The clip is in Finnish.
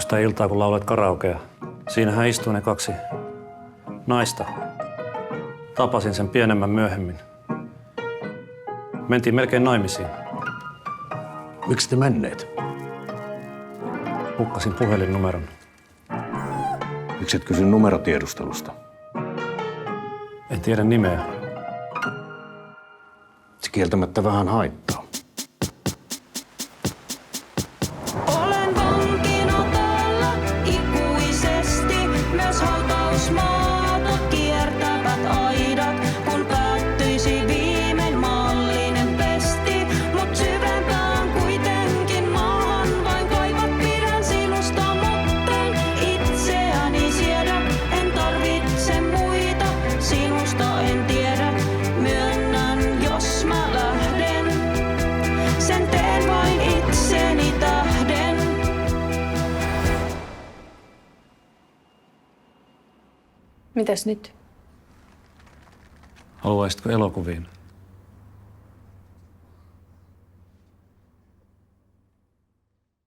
sitä iltaa, kun lauloit karaokea. Siinähän istui ne kaksi naista. Tapasin sen pienemmän myöhemmin. Mentiin melkein naimisiin. Miksi te menneet? Hukkasin puhelinnumeron. Miksi et kysy numerotiedustelusta? En tiedä nimeä. Se kieltämättä vähän haittaa. Olen vankina täällä ikuisesti, myös hautausmaata kiertävät aidat, kun päättyisi viimein maallinen pesti. Mut syvempään kuitenkin maahan vain kaivat, pidän sinusta, mutten itseäni siedä. En tarvitse muita, sinusta en tiedä, myönnän jos mä lähden. Sen teen vain itseni tähden. Mitäs nyt? Haluaisitko elokuviin?